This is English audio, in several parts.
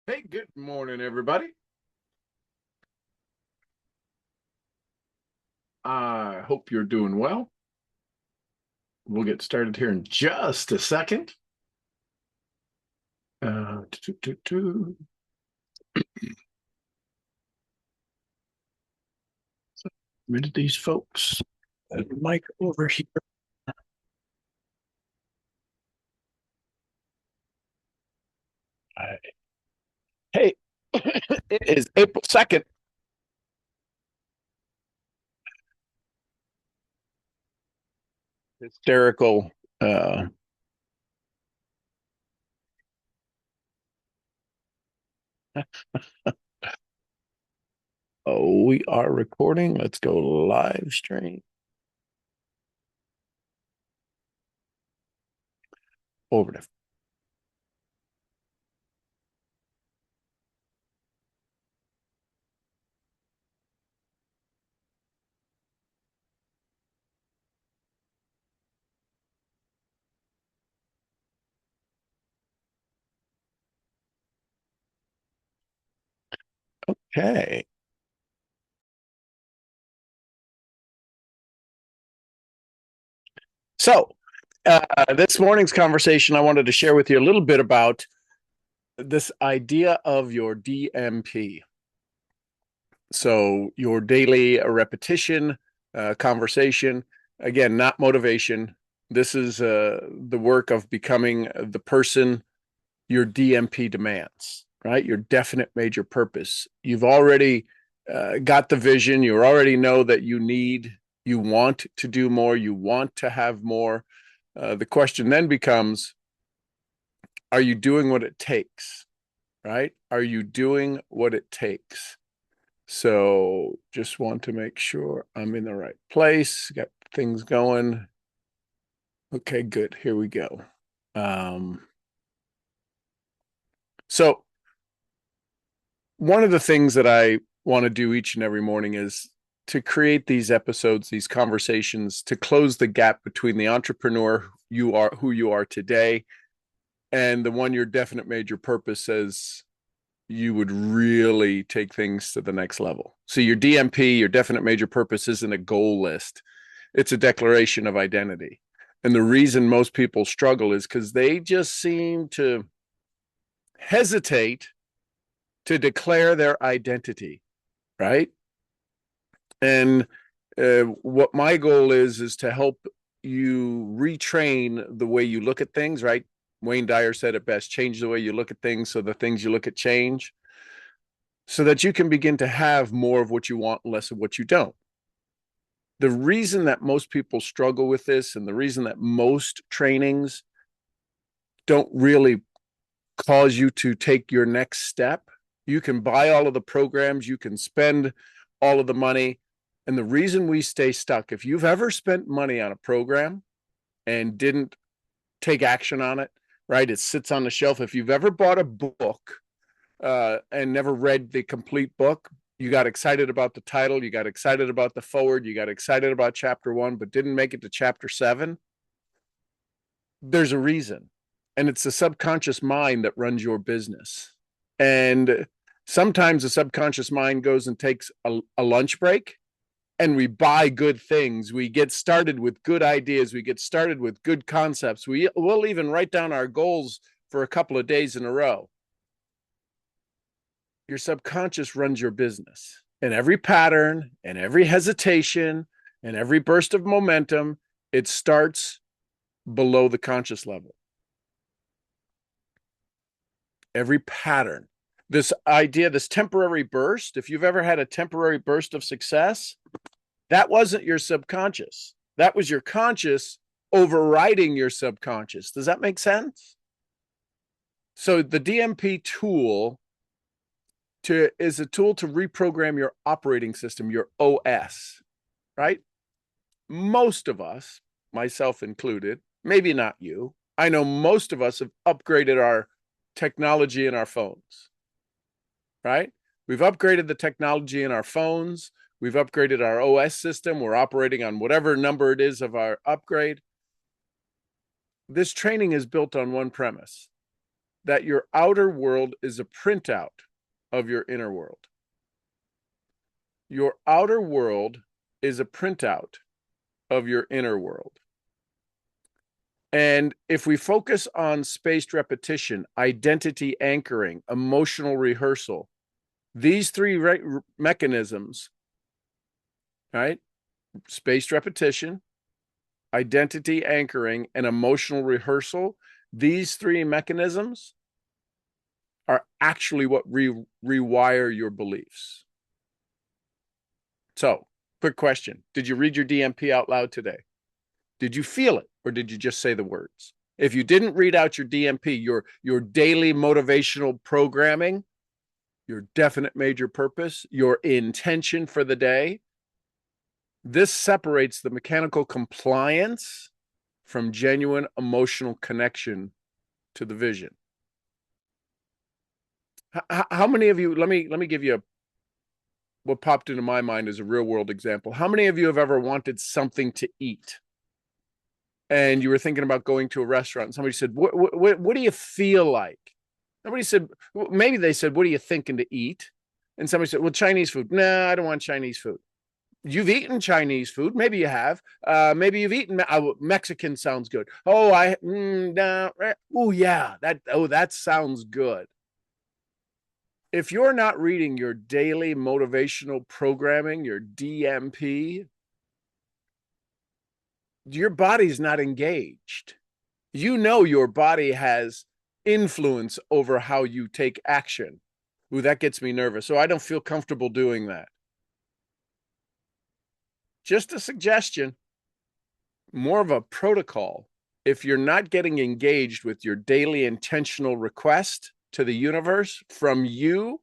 Hey, good morning, everybody. I hope you're doing well. We'll get started here in just a second. Uh, tu- tu- tu- Rid of these folks. Mic over here. Uh, Hey, it is April 2nd. Hysterical. Uh, oh, we are recording. Let's go live stream over to. Okay. So, this morning's conversation, I wanted to share with you a little bit about this idea of your DMP. So your daily repetition, conversation, again, not motivation. This is the work of becoming the person your DMP demands, right? Your definite major purpose. You've already got the vision. You already know that you want to do more, you want to have more. The question then becomes, are you doing what it takes, right? Are you doing what it takes? So just want to make sure I'm in the right place. Got things going. Okay, good. Here we go. Um, so one of the things that I want to do each and every morning is to create these episodes, these conversations, to close the gap between the entrepreneur who you are today, and the one your definite major purpose says you would really take things to the next level. So your DMP, your definite major purpose, isn't a goal list. It's a declaration of identity. And the reason most people struggle is because they just seem to hesitate to declare their identity, right? And what my goal is to help you retrain the way you look at things, right? Wayne Dyer said it best: change the way you look at things so the things you look at change, so that you can begin to have more of what you want, less of what you don't. The reason that most people struggle with this, and the reason that most trainings don't really cause you to take your next step, you can buy all of the programs, you can spend all of the money. And the reason we stay stuck, if you've ever spent money on a program and didn't take action on it, right? It sits on the shelf. If you've ever bought a book and never read the complete book, you got excited about the title, you got excited about the forward, you got excited about chapter one, but didn't make it to chapter seven, there's a reason. And it's the subconscious mind that runs your business. And sometimes the subconscious mind goes and takes a lunch break, and we buy good things. We get started with good ideas. We get started with good concepts. We'll even write down our goals for a couple of days in a row. Your subconscious runs your business. And every pattern and every hesitation and every burst of momentum, it starts below the conscious level. Every pattern. This idea, this temporary burst, if you've ever had a temporary burst of success, that wasn't your subconscious. That was your conscious overriding your subconscious. Does that make sense? So the DMP tool is a tool to reprogram your operating system, your OS, right? Most of us, myself included, maybe not you, I know most of us have upgraded our technology in our phones, right? We've upgraded the technology in our phones. We've upgraded our OS system. We're operating on whatever number it is of our upgrade. This training is built on one premise. that your outer world is a printout of your inner world. Your outer world is a printout of your inner world. And if we focus on spaced repetition, identity anchoring, emotional rehearsal, these three mechanisms, right? Spaced repetition, identity anchoring, and emotional rehearsal, these three mechanisms are actually what rewire your beliefs. So, quick question. Did you read your DMP out loud today? Did you feel it, or did you just say the words? If you didn't read out your DMP, your daily motivational programming, your definite major purpose, your intention for the day, this separates the mechanical compliance from genuine emotional connection to the vision. How many of you, let me give you what popped into my mind as a real world example. How many of you have ever wanted something to eat? And you were thinking about going to a restaurant, and somebody said, what do you feel like? Nobody said, maybe they said, what are you thinking to eat? And somebody said, well, Chinese food. No, I don't want Chinese food. You've eaten Chinese food. Maybe you have. Maybe you've eaten Mexican. Sounds good. Oh, no. Oh, yeah. That sounds good. If you're not reading your daily motivational programming, your DMP, your body's not engaged. You know your body has influence over how you take action. Ooh, that gets me nervous. So I don't feel comfortable doing that. Just a suggestion, more of a protocol. If you're not getting engaged with your daily intentional request to the universe from you,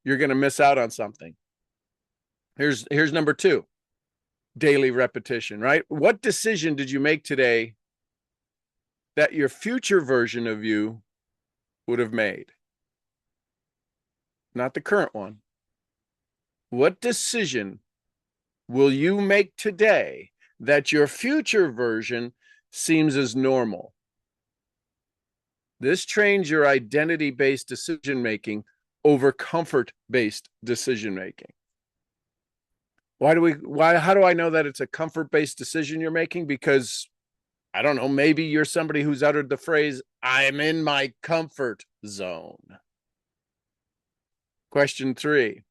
you're going to miss out on something. Here's number 2, daily repetition, right? What decision did you make today that your future version of you would have made? Not the current one. What decision will you make today that your future version seems as normal? This trains your identity-based decision-making over comfort-based decision-making. How do I know that it's a comfort-based decision you're making? Because, I don't know, maybe you're somebody who's uttered the phrase, I'm in my comfort zone. Question 3,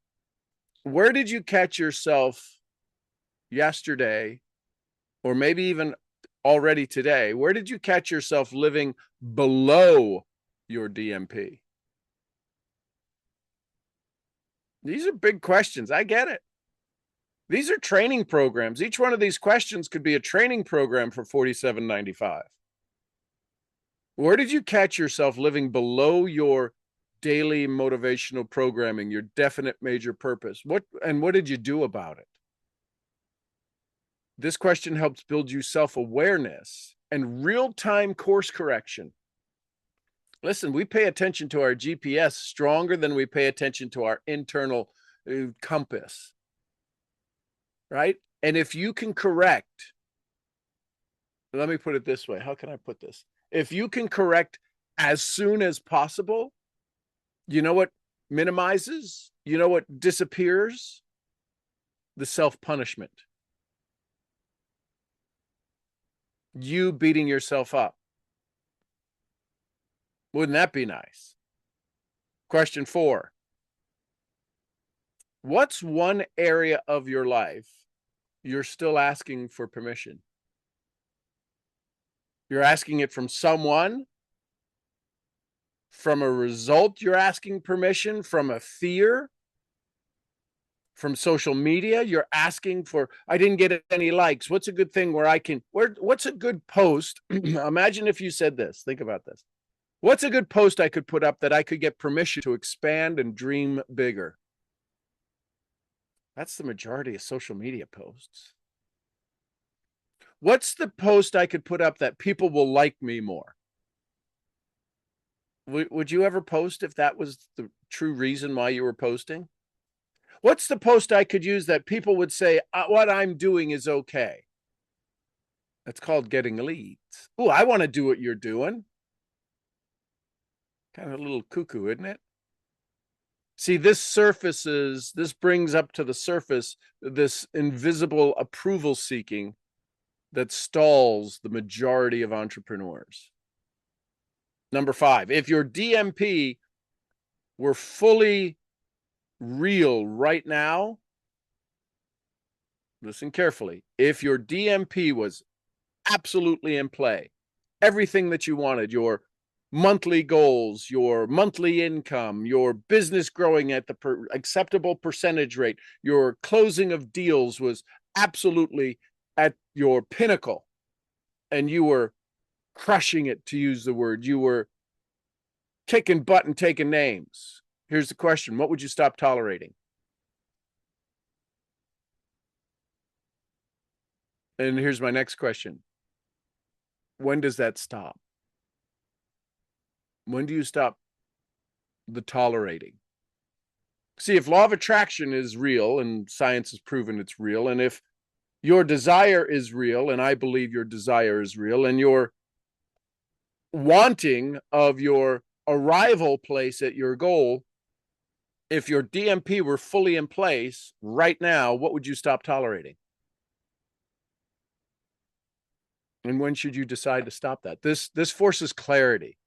where did you catch yourself yesterday, or maybe even already today? Where did you catch yourself living below your DMP? These are big questions. I get it. These are training programs. Each one of these questions could be a training program for $47.95. Where did you catch yourself living below your daily motivational programming, your definite major purpose? What did you do about it? This question helps build you self-awareness and real-time course correction. Listen, we pay attention to our GPS stronger than we pay attention to our internal compass, right? And if you can correct, let me put it this way. How can I put this? If you can correct as soon as possible, you know what minimizes? You know what disappears? The self-punishment. You beating yourself up. Wouldn't that be nice? Question 4. What's one area of your life you're still asking for permission? You're asking it from someone, from a result you're asking permission, from a fear, from social media. You're asking for, I didn't get any likes. What's a good thing where I can, what's a good post? Imagine if you said this, think about this. What's a good post I could put up that I could get permission to expand and dream bigger? That's the majority of social media posts. What's the post I could put up that people will like me more? Would you ever post if that was the true reason why you were posting? What's the post I could use that people would say, what I'm doing is okay? That's called getting leads. Oh, I want to do what you're doing. Kind of a little cuckoo, isn't it? See, this brings up to the surface this invisible approval seeking that stalls the majority of entrepreneurs. Number 5, if your DMP were fully real right now, listen carefully. If your DMP was absolutely in play, everything that you wanted, your monthly goals, your monthly income, your business growing at the acceptable percentage rate, your closing of deals was absolutely at your pinnacle, and you were crushing it, to use the word, you were kicking butt and taking names. Here's the question: what would you stop tolerating? And here's my next question: when does that stop? When do you stop the tolerating? See, if law of attraction is real, and science has proven it's real, and if your desire is real, and I believe your desire is real, and your wanting of your arrival place at your goal, if your DMP were fully in place right now, what would you stop tolerating? And when should you decide to stop that? This forces clarity.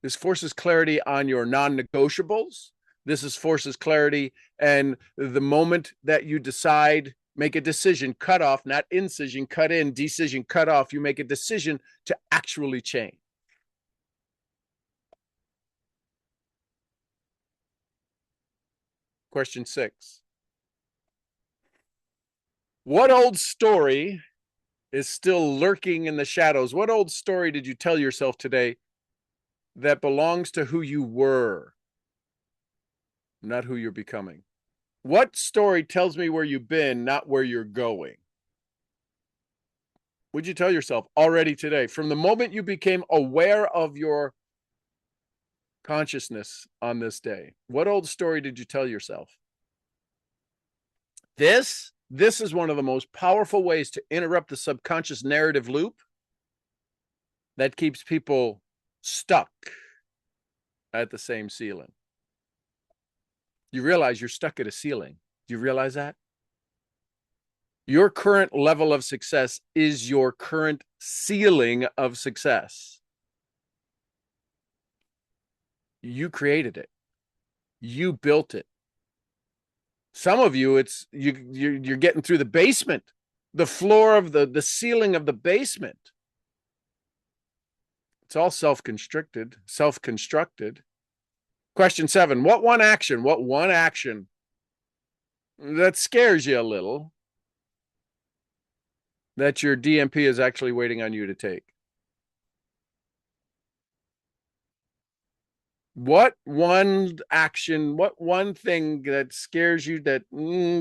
This forces clarity on your non-negotiables. This forces clarity, and the moment that you decide, make a decision, cut off, not incision, cut in, decision, cut off, you make a decision to actually change. Question 6. What old story is still lurking in the shadows? What old story did you tell yourself today that belongs to who you were, not who you're becoming? What story tells me where you've been, not where you're going? Would you tell yourself already today, from the moment you became aware of your consciousness on this day? What old story did you tell yourself? This is one of the most powerful ways to interrupt the subconscious narrative loop that keeps people stuck at the same ceiling. You realize you're stuck at a ceiling. Do you realize that? Your current level of success is your current ceiling of success. You created it. You built it. Some of you, it's you're getting through the basement, the floor of the ceiling of the basement. It's all self-constructed. Question 7, what one action that scares you a little that your DMP is actually waiting on you to take? What one action, what one thing that scares you, that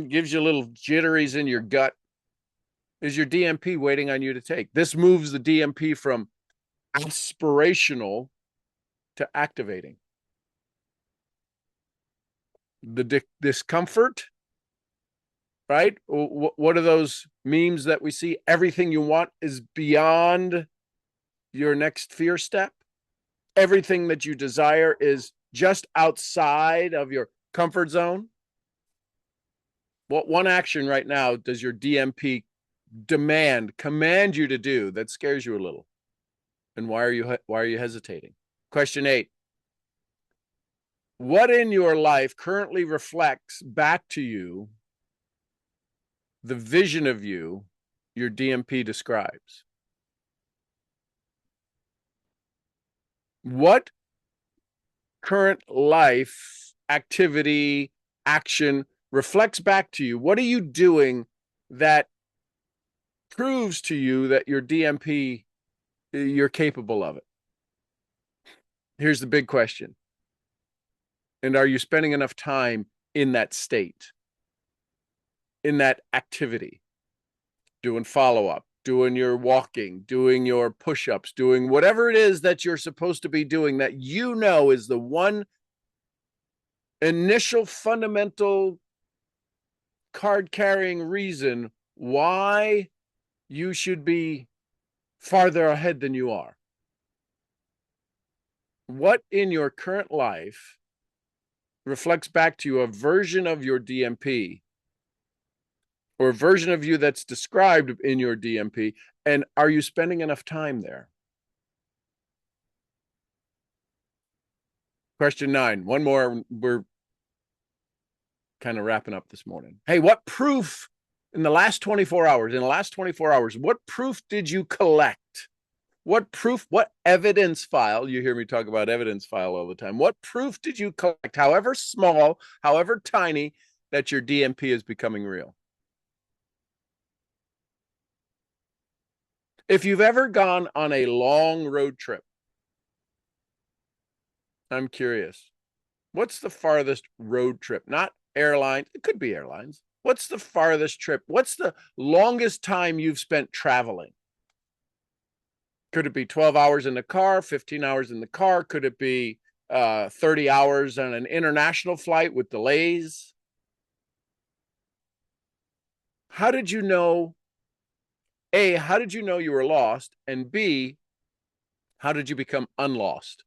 gives you little jitteries in your gut, is your DMP waiting on you to take? This moves the DMP from aspirational to activating. The discomfort, right? What are those memes that we see? Everything you want is beyond your next fear step. Everything that you desire is just outside of your comfort zone. What one action right now does your DMP command you to do that scares you a little? And why are you hesitating? Question 8. What in your life currently reflects back to you the vision of you your DMP describes? What current life, activity, action reflects back to you? What are you doing that proves to you that your DMP, you're capable of it? Here's the big question. And are you spending enough time in that state, in that activity, doing follow-up, doing your walking, doing your push-ups, doing whatever it is that you're supposed to be doing that you know is the one initial fundamental card-carrying reason why you should be farther ahead than you are? what in your current life reflects back to you a version of your DMP or a version of you that's described in your DMP, and are you spending enough time there? Question 9. One more. We're kind of wrapping up this morning. Hey, what proof in the last 24 hours, what proof did you collect? What proof, what evidence file, you hear me talk about evidence file all the time. What proof did you collect, however small, however tiny, that your DMP is becoming real? If you've ever gone on a long road trip, I'm curious, what's the farthest road trip? Not airlines, it could be airlines. What's the farthest trip? What's the longest time you've spent traveling? Could it be 12 hours in the car, 15 hours in the car? Could it be 30 hours on an international flight with delays? How did you know? A, how did you know you were lost? And B, how did you become unlost?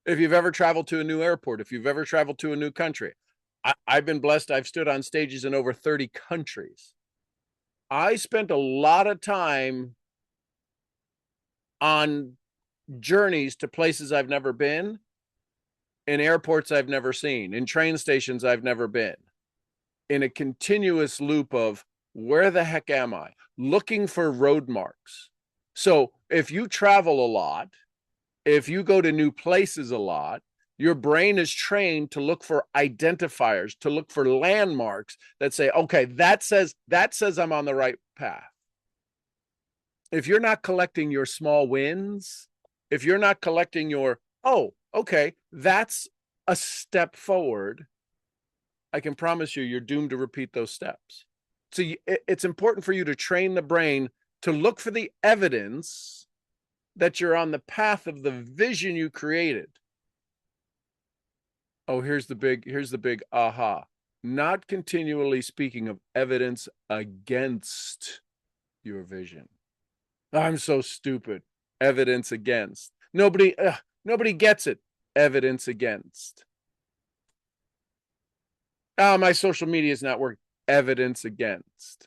If you've ever traveled to a new airport, if you've ever traveled to a new country, I've been blessed. I've stood on stages in over 30 countries. I spent a lot of time on journeys to places I've never been, in airports I've never seen, in train stations I've never been, in a continuous loop of where the heck am I? Looking for road marks. So if you travel a lot, if you go to new places a lot, your brain is trained to look for identifiers, to look for landmarks that say, okay, that says I'm on the right path. If you're not collecting your small wins, if you're not collecting your, oh, okay, that's a step forward, I can promise you're doomed to repeat those steps. So it's important for you to train the brain to look for the evidence that you're on the path of the vision you created. Oh, here's the big aha. Not continually speaking of evidence against your vision. I'm so stupid. Evidence against. Nobody gets it. Evidence against. Oh, my social media is not working. Evidence against.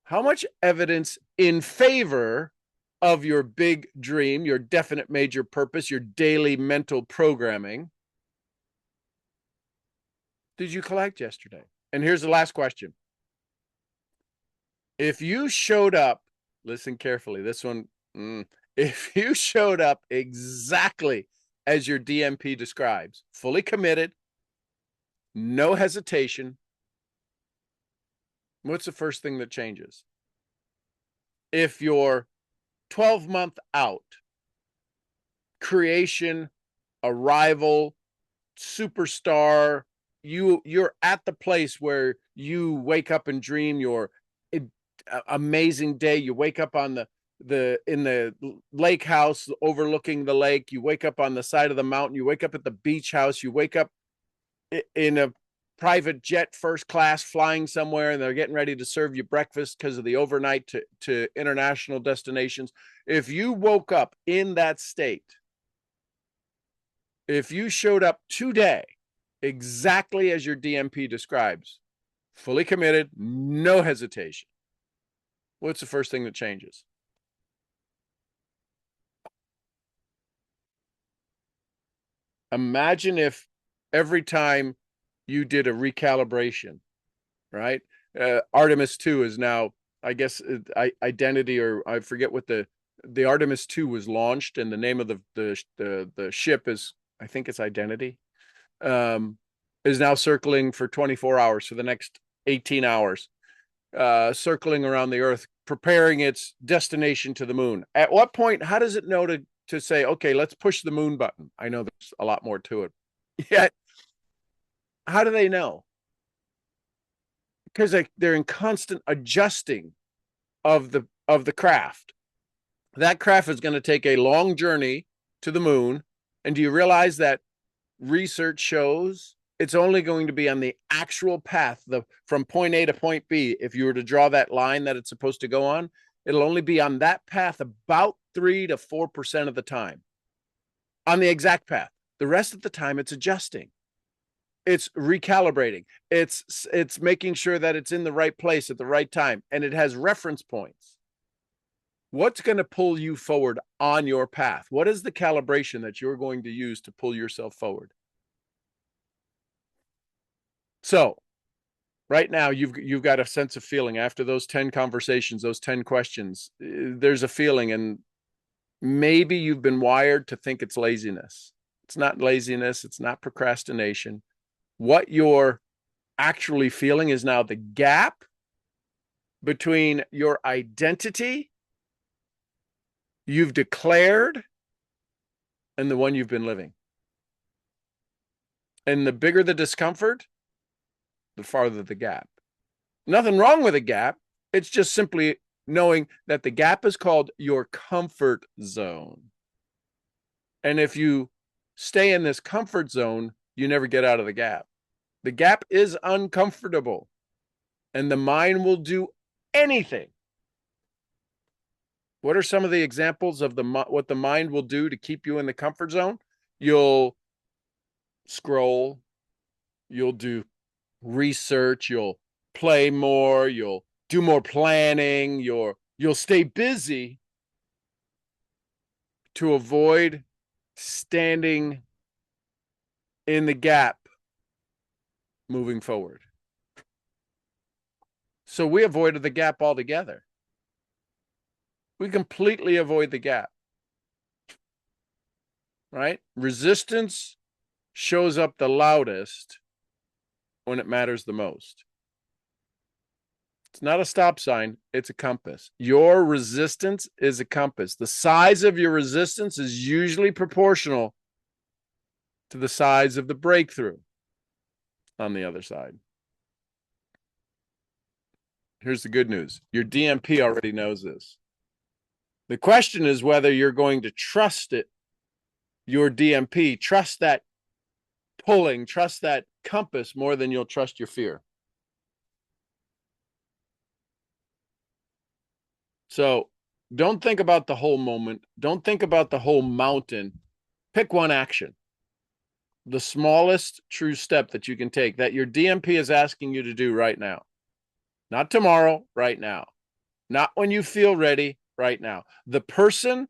How much evidence in favor of your big dream, your definite major purpose, your daily mental programming did you collect yesterday? And here's the last question. If you showed up, listen carefully, this one, if you showed up exactly as your DMP describes, fully committed, no hesitation, what's the first thing that changes? If you're 12-month out, creation, arrival, superstar, you're at the place where you wake up and dream your amazing day. You wake up on in the lake house overlooking the lake. You wake up on the side of the mountain. You wake up at the beach house. You wake up in a private jet, first class, flying somewhere, and they're getting ready to serve you breakfast because of the overnight to international destinations. If you woke up in that state, if you showed up today exactly as your DMP describes, fully committed, no hesitation, what's the first thing that changes? Imagine if every time you did a recalibration, right? Artemis 2 is now, I guess, identity, or I forget what the Artemis 2 was launched, and the name of the ship is, I think it's Identity, is now circling for 24 hours, for the next 18 hours, circling around the Earth, preparing its destination to the moon. At what point, how does it know to say, okay, let's push the moon button? I know there's a lot more to it. Yet, how do they know? Because they're in constant adjusting of the craft. That craft is going to take a long journey to the moon. And do you realize that research shows it's only going to be on the actual path, from point A to point B? If you were to draw that line that it's supposed to go on, it'll only be on that path about 3 to 4% of the time on the exact path. The rest of the time, it's adjusting. It's recalibrating. It's making sure that it's in the right place at the right time, and it has reference points. What's going to pull you forward on your path? What is the calibration that you're going to use to pull yourself forward? So right now, you've got a sense of feeling after those 10 conversations, those 10 questions. There's a feeling, and maybe you've been wired to think it's laziness. It's not laziness. It's not procrastination. What you're actually feeling is now the gap between your identity you've declared and the one you've been living. And the bigger the discomfort, the farther the gap. Nothing wrong with a gap. It's just simply knowing that the gap is called your comfort zone. And if you stay in this comfort zone, you never get out of the gap. The gap is uncomfortable, and the mind will do anything. What are some of the examples of what the mind will do to keep you in the comfort zone? You'll scroll, you'll do research, you'll play more, you'll do more planning, you'll stay busy to avoid standing in the gap moving forward. So we avoided the gap altogether. We completely avoid the gap, right? Resistance shows up the loudest when it matters the most. It's not a stop sign, it's a compass. Your resistance is a compass. The size of your resistance is usually proportional to the size of the breakthrough on the other side. Here's the good news. Your DMP already knows this. The question is whether you're going to trust it, your DMP, trust that pulling, trust that compass more than you'll trust your fear. So don't think about the whole moment. Don't think about the whole mountain. Pick one action. The smallest true step that you can take that your DMP is asking you to do right now. Not tomorrow, right now. Not when you feel ready, right now. The person,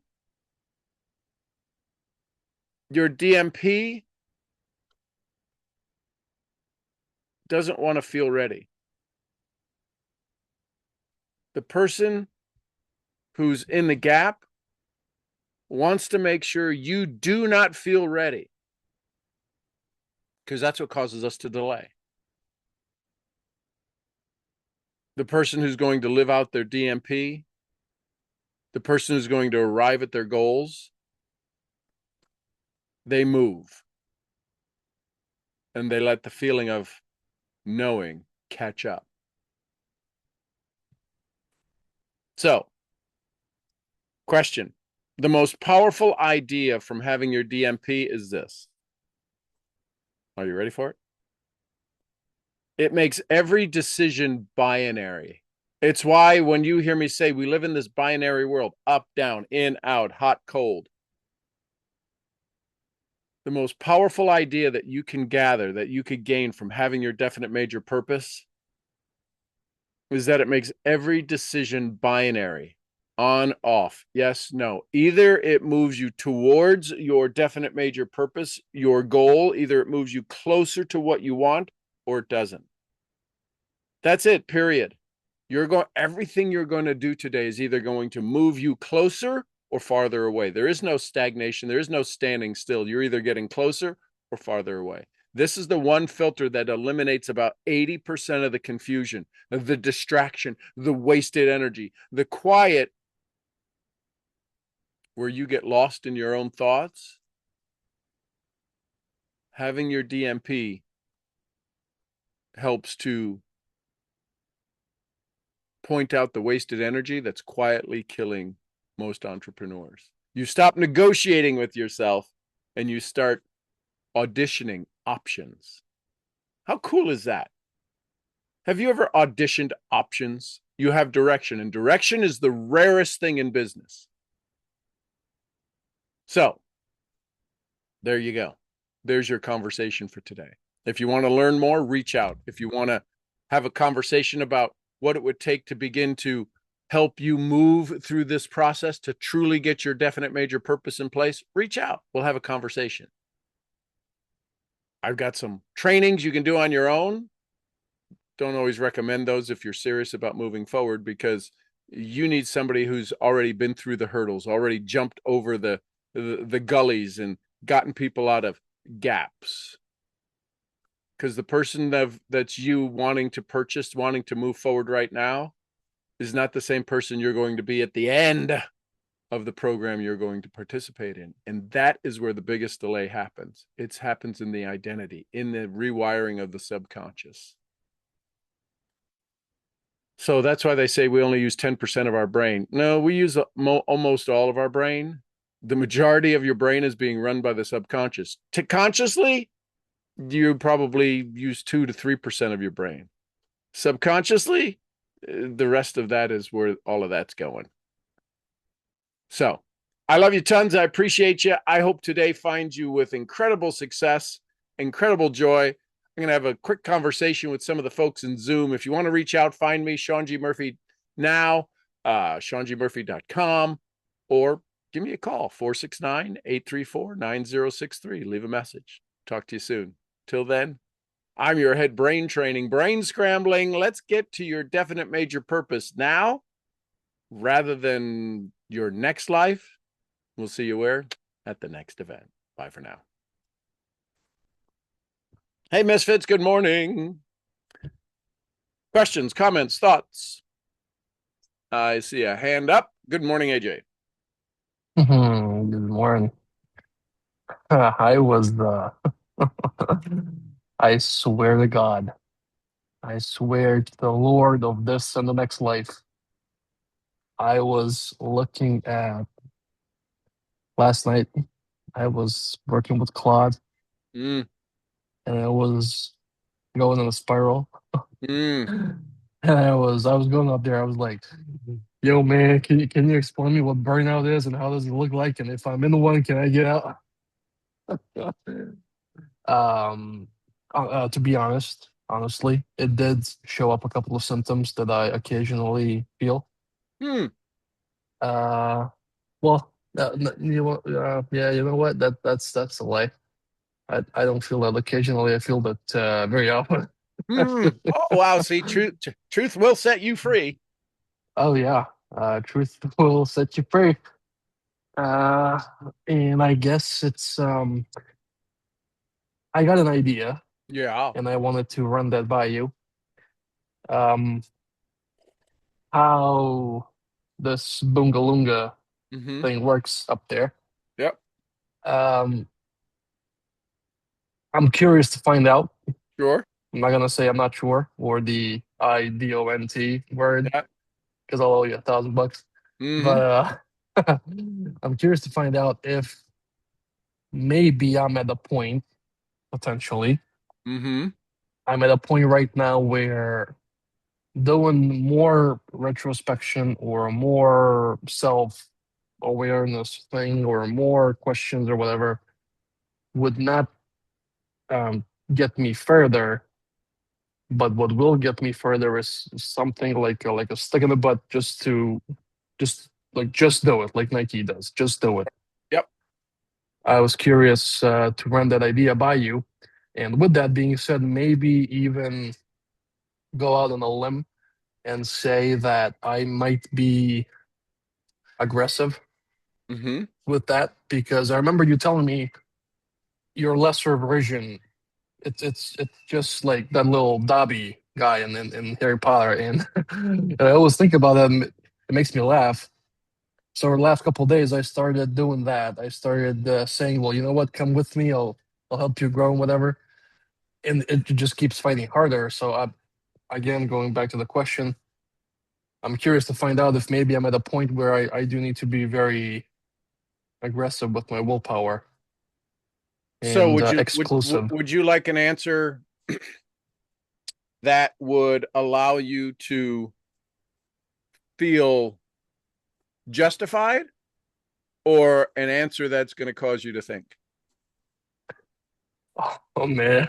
your DMP, doesn't want to feel ready. The person who's in the gap wants to make sure you do not feel ready, because that's what causes us to delay. The person who's going to live out their DMP, the person who's going to arrive at their goals, they move. And they let the feeling of knowing catch up. So, question. The most powerful idea from having your DMP is this. Are you ready for it? It makes every decision binary. It's why when you hear me say we live in this binary world, up, down, in, out, hot, cold. The most powerful idea that you can gather, that you could gain from having your definite major purpose, is that it makes every decision binary. On, off, yes, no. Either it moves you towards your definite major purpose, your goal, either it moves you closer to what you want, or it doesn't. That's it, period. Everything you're going to do today is either going to move you closer or farther away. There is no stagnation. There is no standing still. You're either getting closer or farther away. This is the one filter that eliminates about 80% of the confusion, of the distraction, the wasted energy, the quiet where you get lost in your own thoughts. Having your DMP helps to point out the wasted energy that's quietly killing most entrepreneurs. You stop negotiating with yourself and you start auditioning options. How cool is that? Have you ever auditioned options? You have direction, and direction is the rarest thing in business. So there you go. There's your conversation for today. If you want to learn more, reach out. If you want to have a conversation about what it would take to begin to help you move through this process to truly get your definite major purpose in place, reach out. We'll have a conversation. I've got some trainings you can do on your own. Don't always recommend those if you're serious about moving forward, because you need somebody who's already been through the hurdles, already jumped over the gullies and gotten people out of gaps. Because the person that's you wanting to purchase, wanting to move forward right now, is not the same person you're going to be at the end of the program you're going to participate in. And that is where the biggest delay happens. It happens in the identity, in the rewiring of the subconscious. So that's why they say we only use 10% of our brain. No, we use almost all of our brain. The majority of your brain is being run by the subconscious. To consciously, you probably use 2 to 3% of your brain. Subconsciously, the rest of that is where all of that's going. So I love you tons. I appreciate you. I hope today finds you with incredible success, incredible joy. I'm going to have a quick conversation with some of the folks in Zoom. If you want to reach out, find me, Sean G. Murphy now, SeanGMurphy.com, or give me a call, 469-834-9063. Leave a message. Talk to you soon. Till then, I'm your head brain training, brain scrambling. Let's get to your definite major purpose now rather than your next life. We'll see you where? At the next event. Bye for now. Hey, Misfits, good morning. Questions, comments, thoughts? I see a hand up. Good morning, AJ. Good morning. I was the. I swear to God. I swear to the Lord of this and the next life. I was looking at last night. I was working with Claude, Mm, and I was going in a spiral. mm. And I was going up there. I was like, "Yo, man, can you explain me what burnout is and how does it look like? And if I'm in one, can I get out?" Um, to be honestly, it did show up a couple of symptoms that I occasionally feel. Hmm. Uh, well, yeah, you know what? That's a lie. I don't feel that occasionally. I feel that very often. Hmm. Oh, wow. See, truth will set you free. Oh yeah, truth will set you free. Uh, and I guess it's I got an idea, Yeah. and I wanted to run that by you. Um, how this Boongalunga Mm-hmm. thing works up there. Yep. Um, I'm curious to find out. Sure. I'm not gonna say I'm not sure or the IDONT word Yeah. because I'll owe you $1,000. Mm-hmm. But I'm curious to find out if maybe I'm at a point potentially. Mm-hmm. I'm at a point right now where doing more retrospection or more self awareness thing or more questions or whatever would not um, get me further. But what will get me further is something like a stick in the butt, just do it, like Nike does. Just do it. Yep. I was curious to run that idea by you, and with that being said, maybe even go out on a limb and say that I might be aggressive Mm-hmm. with that because I remember you telling me your lesser version. It's just like that little Dobby guy in Harry Potter, and, and I always think about that. And it makes me laugh. So over the last couple of days, I started doing that. I started saying, "Well, you know what? Come with me. I'll help you grow and whatever." And it just keeps fighting harder. So again, going back to the question, I'm curious to find out if maybe I'm at a point where I do need to be very aggressive with my willpower So and would you exclusive. would you like an answer that would allow you to feel justified or an answer that's going to cause you to think? Oh man.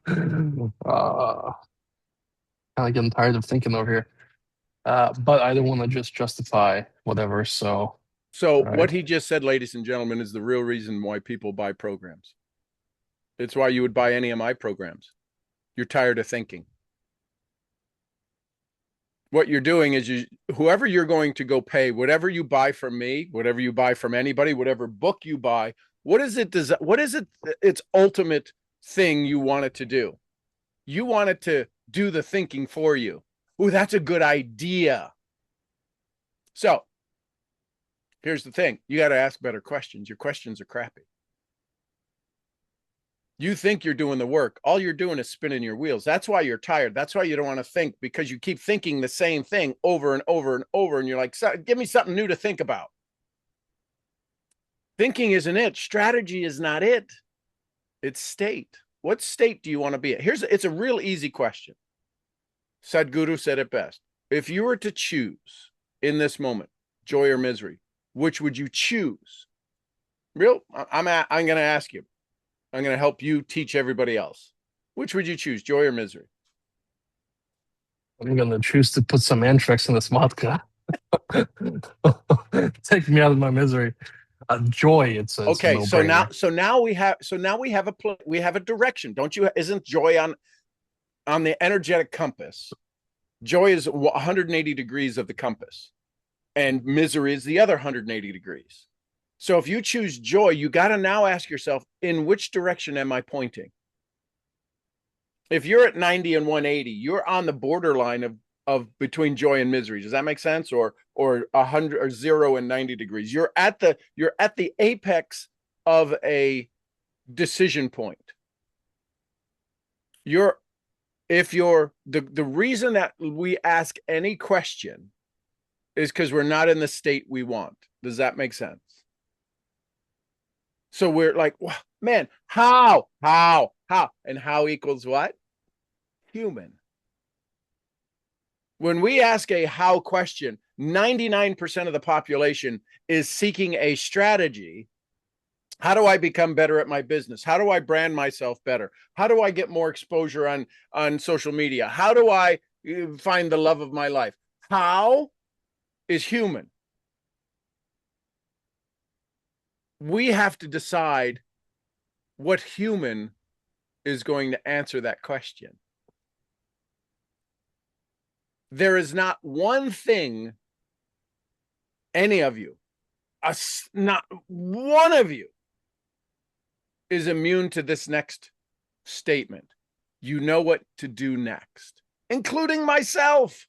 Kind of getting tired of thinking over here. But I don't want to just justify whatever. So, So, right. what he just said, ladies and gentlemen, is the real reason why people buy programs. It's why you would buy any of my programs. You're tired of thinking. What you're doing is whoever you're going to go pay, whatever you buy from me, whatever you buy from anybody, whatever book you buy, what is it its ultimate thing you want it to do? You want it to do the thinking for you. Oh, that's a good idea. So here's the thing. You got to ask better questions. Your questions are crappy. You think you're doing the work. All you're doing is spinning your wheels. That's why you're tired. That's why you don't want to think, because you keep thinking the same thing over and over and over. And you're like, give me something new to think about. Thinking isn't it. Strategy is not it. It's state. What state do you want to be at? It's a real easy question. Sadhguru said it best. If you were to choose in this moment, joy or misery, which would you choose? I'm going to ask you. I'm going to help you teach everybody else. Which would you choose, joy or misery? I'm gonna choose to put some Antrax in this vodka. Take me out of my misery. Joy, it's a Okay, no brainer. we have a direction. Don't you? Isn't joy on the energetic compass? Joy is 180 degrees of the compass, and misery is the other 180 degrees. So if you choose joy, you got to now ask yourself, in which direction am I pointing? If you're at 90 and 180, you're on the borderline of between joy and misery. Does that make sense? Or 100 or 0 and 90 degrees. You're at the apex of a decision point. You're if you're the reason that we ask any question is because we're not in the state we want. Does that make sense? So we're like, man, how, and how equals what? Human. When we ask a how question, 99% of the population is seeking a strategy. How do I become better at my business? How do I brand myself better? How do I get more exposure on social media? How do I find the love of my life? How is human. We have to decide what human is going to answer that question. There is not one thing any of you, not one of you, is immune to this next statement. You know what to do next, including myself.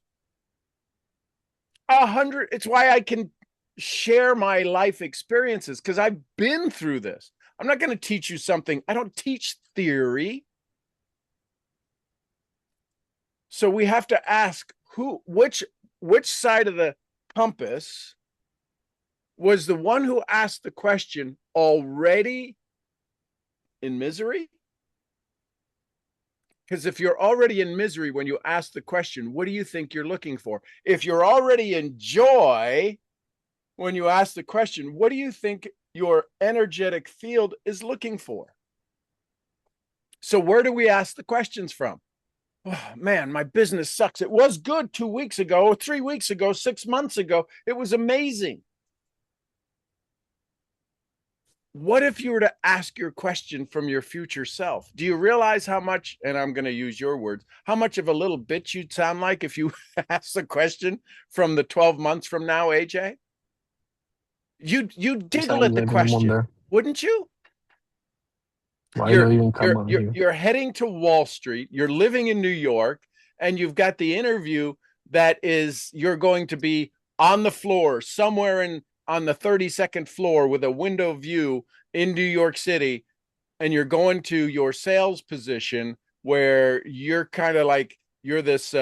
100. It's why I can share my life experiences, because I've been through this. I'm not going to teach you something. I don't teach theory. So we have to ask which side of the compass was the one who asked the question already in misery? Because if you're already in misery when you ask the question, what do you think you're looking for? If you're already in joy when you ask the question, what do you think your energetic field is looking for? So where do we ask the questions from? Oh, man, my business sucks. It was good 2 weeks ago, 3 weeks ago, 6 months ago. It was amazing. What if you were to ask your question from your future self? Do you realize how much, and I'm going to use your words, how much of a little bitch you'd sound like if you asked the question from the 12 months from now, AJ? You'd Yes, giggle I'm at the living in question, wonder. wouldn't you? Why do You're you even you're come on you're here? you're heading to Wall Street. You're living in New York, and you've got the interview that is you're going to be on the floor somewhere on the 32nd floor with a window view in New York City, and you're going to your sales position where you're kind of like you're this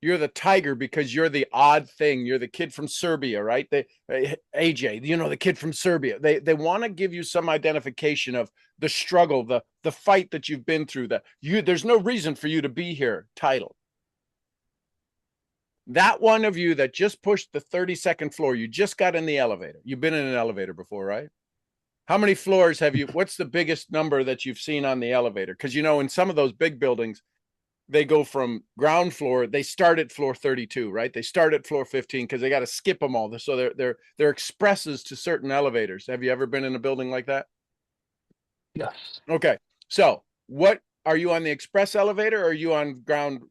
you're the tiger because you're the odd thing. You're the kid from Serbia, right? AJ, the kid from Serbia. They want to give you some identification of the struggle, the fight that you've been through. There's no reason for you to be here. Title. That one of you that just pushed the 32nd floor, you just got in the elevator. You've been in an elevator before, right? How many floors have you? What's the biggest number that you've seen on the elevator? Because, you know, in some of those big buildings, they go from ground floor, they start at floor 32, right? They start at floor 15 because they got to skip them all. So they're expresses to certain elevators. Have you ever been in a building like that? Yes. Okay. So what are you on, the express elevator or are you on ground?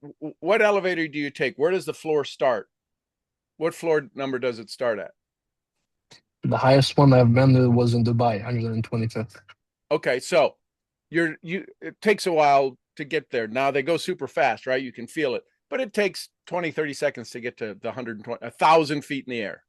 What elevator do you take? Where does the floor start? What floor number does it start at? The highest one I've been to was in Dubai, 125th. Okay. So it takes a while to get there. Now they go super fast, right? You can feel it, but it takes 20, 30 seconds to get to the 120, 1,000 feet in the air.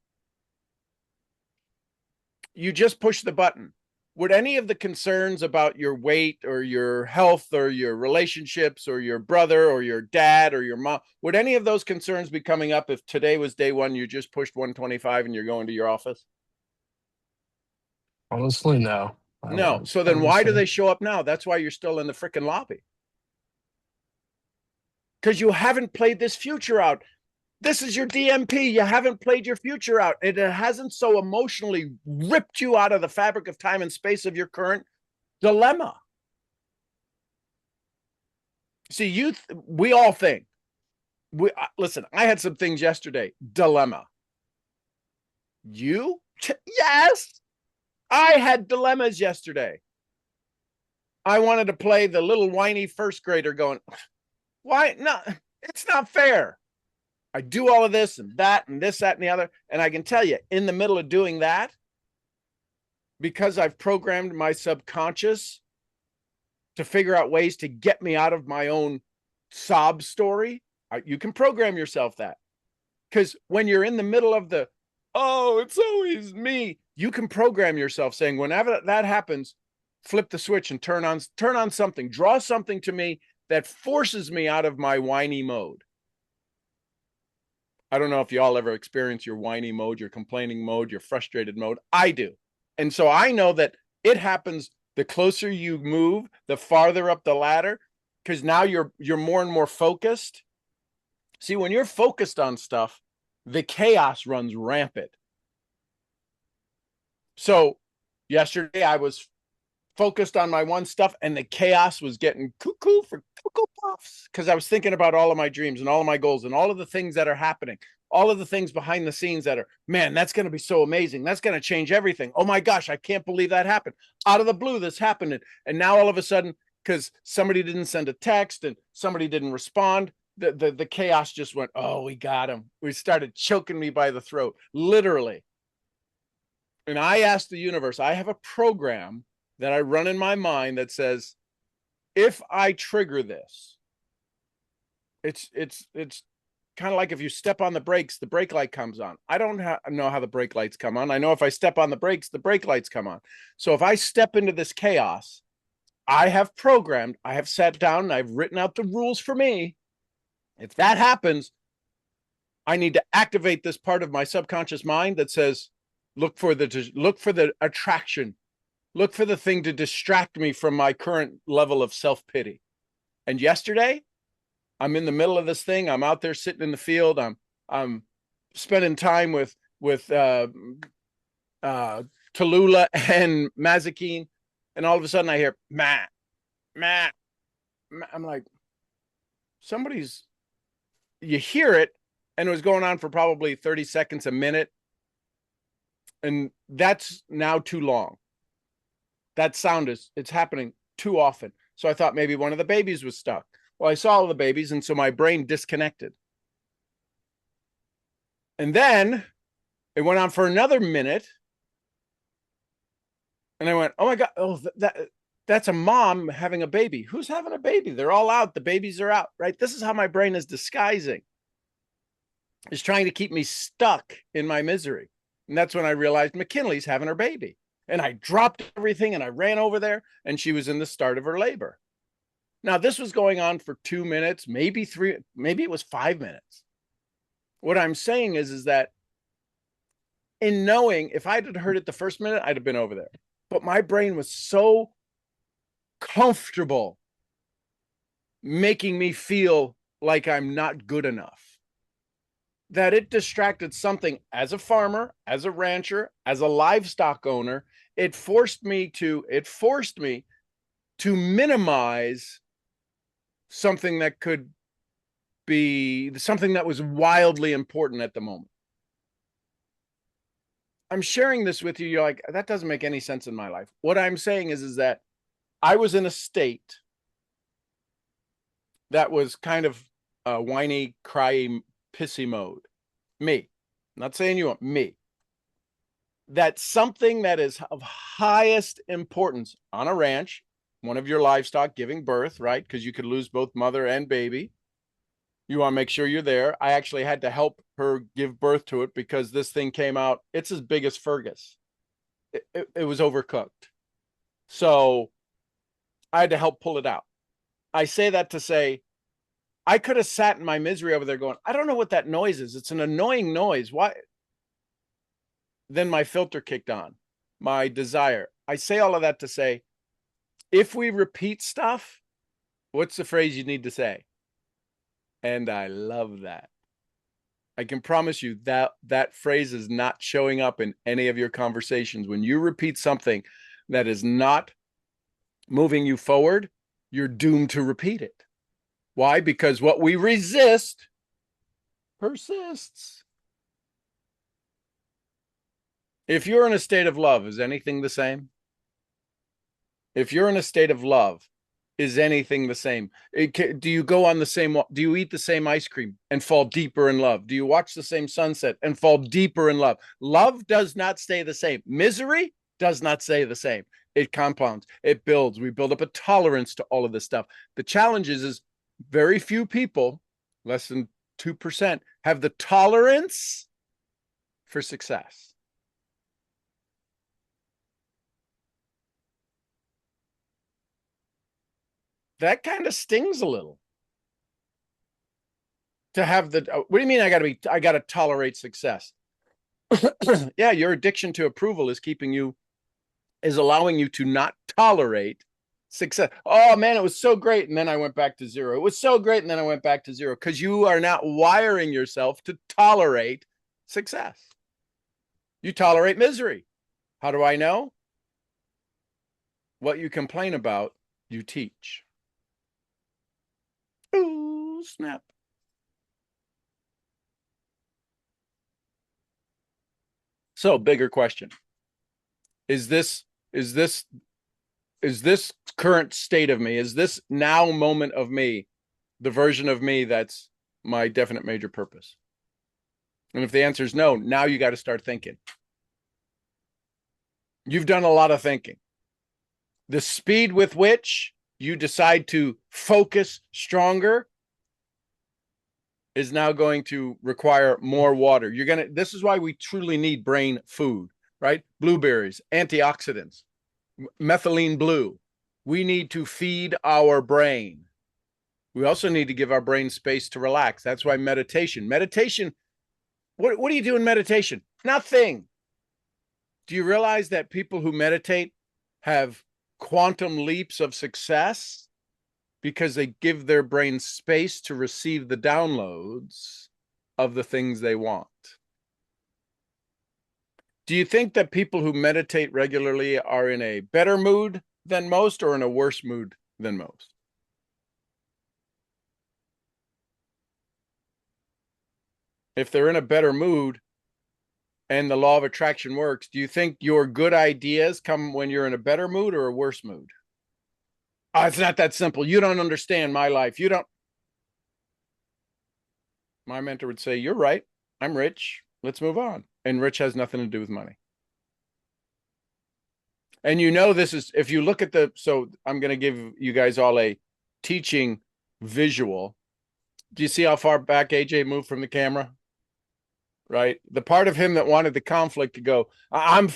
You just push the button. Would any of the concerns about your weight or your health or your relationships or your brother or your dad or your mom, would any of those concerns be coming up if today was day one, you just pushed 125 and you're going to your office? Honestly, no. No. So I then wouldn't why do say. they show up now? That's why you're still in the freaking lobby. Because you haven't played this future out. This is your DMP. You haven't played your future out. It hasn't so emotionally ripped you out of the fabric of time and space of your current dilemma. See, we all think. Listen, I had some things yesterday. Dilemma. You? Yes. I had dilemmas yesterday. I wanted to play the little whiny first grader going, why? No, it's not fair. I do all of this and that and this, that, and the other. And I can tell you, in the middle of doing that, because I've programmed my subconscious to figure out ways to get me out of my own sob story, you can program yourself that. Because when you're in the middle of the, oh, it's always me, you can program yourself saying, whenever that happens, flip the switch and turn on something, draw something to me that forces me out of my whiny mode. I don't know if y'all ever experience your whiny mode, your complaining mode, your frustrated mode. I do. And so I know that it happens the closer you move, the farther up the ladder, because now you're more and more focused. See, when you're focused on stuff, the chaos runs rampant. So yesterday I was focused on my one stuff and the chaos was getting cuckoo for cuckoo puffs because I was thinking about all of my dreams and all of my goals and all of the things that are happening, all of the things behind the scenes that are, man, that's going to be so amazing. That's going to change everything. Oh my gosh, I can't believe that happened. Out of the blue, this happened. And now all of a sudden, because somebody didn't send a text and somebody didn't respond, the chaos just went, oh, we got him. We started choking me by the throat, literally. And I asked the universe, I have a program that I run in my mind that says, if I trigger this, it's kind of like if you step on the brakes, the brake light comes on. I don't know how the brake lights come on. I know if I step on the brakes, the brake lights come on. So if I step into this chaos, I have programmed, I have sat down and I've written out the rules for me. If that happens, I need to activate this part of my subconscious mind that says, look for the attraction. Look for the thing to distract me from my current level of self-pity. And yesterday, I'm in the middle of this thing. I'm out there sitting in the field. I'm spending time with Tallulah and Mazikeen, and all of a sudden I hear Matt, Matt. I'm like, somebody's. You hear it, and it was going on for probably 30 seconds, a minute, and that's now too long. That sound it's happening too often. So I thought maybe one of the babies was stuck. Well, I saw all the babies, and so my brain disconnected. And then it went on for another minute. And I went, oh my God, that's a mom having a baby. Who's having a baby? They're all out. The babies are out, right? This is how my brain is disguising. It's trying to keep me stuck in my misery. And that's when I realized McKinley's having her baby. And I dropped everything and I ran over there, and she was in the start of her labor. Now, this was going on for 2 minutes, maybe 3, maybe it was 5 minutes. What I'm saying is that in knowing, if I had heard it the first minute, I'd have been over there. But my brain was so comfortable making me feel like I'm not good enough. that it distracted something as a farmer, as a rancher, as a livestock owner. It forced me to minimize something that could be something that was wildly important at the moment. I'm sharing this with you. You're like, that doesn't make any sense in my life. What I'm saying is that I was in a state that was kind of whiny, cryy, pissy mode. Me, not saying you want me. That something that is of highest importance on a ranch, one of your livestock giving birth, right? Because you could lose both mother and baby. You want to make sure you're there. I actually had to help her give birth to it because this thing came out. It's as big as Fergus. It was overcooked. So I had to help pull it out. I say that to say, I could have sat in my misery over there going, I don't know what that noise is. It's an annoying noise. Why? Then my filter kicked on, my desire. I say all of that to say, if we repeat stuff, what's the phrase you need to say? And I love that. I can promise you that that phrase is not showing up in any of your conversations. When you repeat something that is not moving you forward, you're doomed to repeat it. Why? Because what we resist persists. If you're in a state of love, is anything the same? If you're in a state of love, is anything the same? Do you go on the same, do you eat the same ice cream and fall deeper in love? Do you watch the same sunset and fall deeper in love? Love does not stay the same. Misery does not stay the same. It compounds, it builds. We build up a tolerance to all of this stuff. The challenge is very few people, less than 2%, have the tolerance for success. That kind of stings a little. To have the, what do you mean I got to tolerate success? Yeah, your addiction to approval is allowing you to not tolerate success. Oh man, it was so great. And then I went back to zero. It was so great. And then I went back to zero because you are not wiring yourself to tolerate success. You tolerate misery. How do I know? What you complain about, you teach. Ooh, snap. So, bigger question. Is this current state of me, is this now moment of me, the version of me that's my definite major purpose? And if the answer is no, now you got to start thinking. You've done a lot of thinking. The speed with which you decide to focus stronger is now going to require more water. This is why we truly need brain food, right? Blueberries, antioxidants, methylene blue. We need to feed our brain. We also need to give our brain space to relax. That's why meditation, what do you do in meditation? Nothing. Do you realize that people who meditate have quantum leaps of success because they give their brain space to receive the downloads of the things they want? Do you think that people who meditate regularly are in a better mood than most or in a worse mood than most? If they're in a better mood and the law of attraction works, do you think your good ideas come when you're in a better mood or a worse mood? Oh, it's not that simple. You don't understand my life. You don't. My mentor would say, you're right. I'm rich. Let's move on. And rich has nothing to do with money. And this is, if you look at so I'm going to give you guys all a teaching visual. Do you see how far back AJ moved from the camera? Right? The part of him that wanted the conflict to go, I'm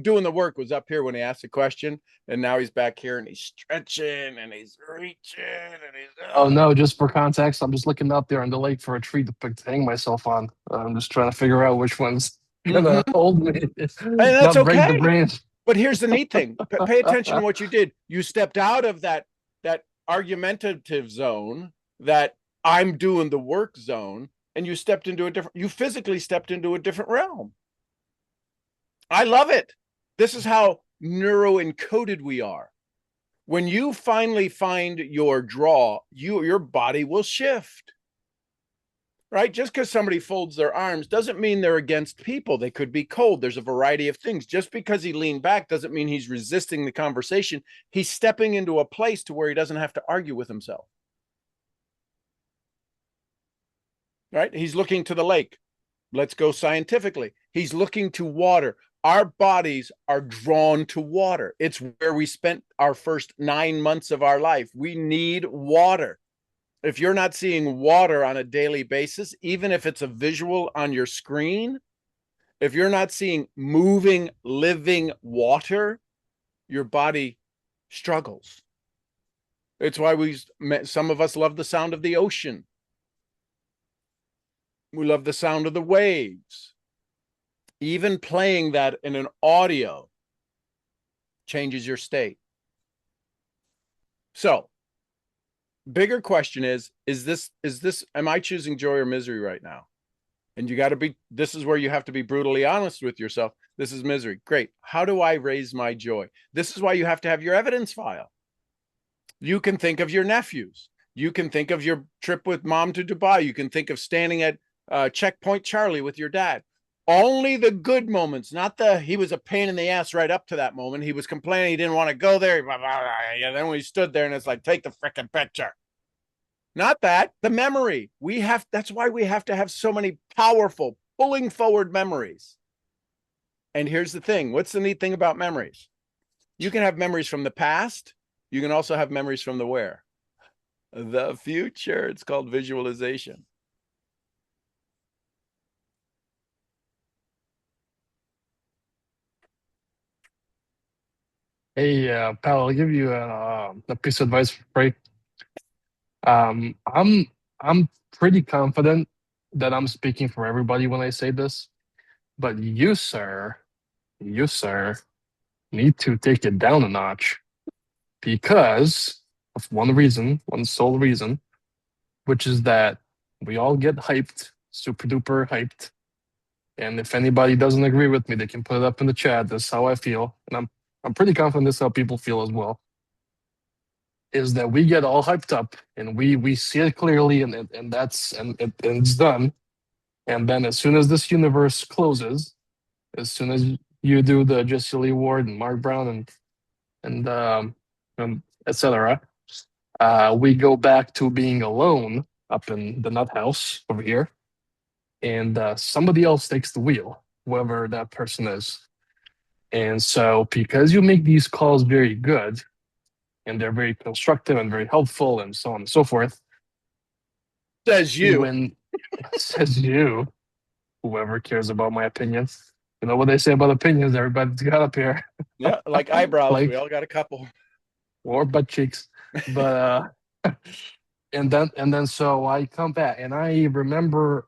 doing the work, was up here when he asked the question. And now he's back here and he's stretching and he's reaching and he's. Oh no, just for context, I'm just looking out there on the lake for a tree to hang myself on. I'm just trying to figure out which one's gonna hold me. And that's not break the okay. branch. But here's the neat thing. Pay attention to what you did. You stepped out of that argumentative zone, that I'm doing the work zone, and you physically stepped into a different realm. I love it. This is how neuro encoded we are. When you finally find your draw, your body will shift. Right? Just because somebody folds their arms doesn't mean they're against people. They could be cold. There's a variety of things. Just because he leaned back doesn't mean he's resisting the conversation. He's stepping into a place to where he doesn't have to argue with himself. Right? He's looking to the lake. Let's go scientifically. He's looking to water. Our bodies are drawn to water. It's where we spent our first 9 months of our life. We need water. If you're not seeing water on a daily basis, even if it's a visual on your screen, if you're not seeing moving, living water, your body struggles. It's why some of us love the sound of the ocean. We love the sound of the waves. Even playing that in an audio changes your state. So, bigger question is this, am I choosing joy or misery right now? And this is where you have to be brutally honest with yourself. This is misery. Great. How do I raise my joy? This is why you have to have your evidence file. You can think of your nephews. You can think of your trip with mom to Dubai. You can think of standing at Checkpoint Charlie with your dad. Only the good moments, not he was a pain in the ass right up to that moment. He was complaining he didn't want to go there. And then we stood there and it's like, take the freaking picture. Not that, the memory. That's why we have to have so many powerful, pulling forward memories. And here's the thing. What's the neat thing about memories? You can have memories from the past. You can also have memories from the where? The future. It's called visualization. Hey, pal, I'll give you a piece of advice for free. Um, I'm I'm pretty confident that I'm speaking for everybody when I say this, but you sir, need to take it down a notch because of one reason, one sole reason, which is that we all get hyped, super duper hyped. And if anybody doesn't agree with me, they can put it up in the chat. That's how I feel. And I'm pretty confident this is how people feel as well. Is that we get all hyped up and we see it clearly and it's done. And then as soon as this universe closes, as soon as you do the Jesse Lee Ward and Mark Brown and etc., we go back to being alone up in the nut house over here, and somebody else takes the wheel, whoever that person is. And so, because you make these calls very good, and they're very constructive and very helpful, and so on and so forth, Says you. when says you, whoever cares about my opinions, you know what they say about opinions? Everybody's got up here, Yeah, like eyebrows. like We all got a couple. or butt cheeks, but and then so I come back and I remember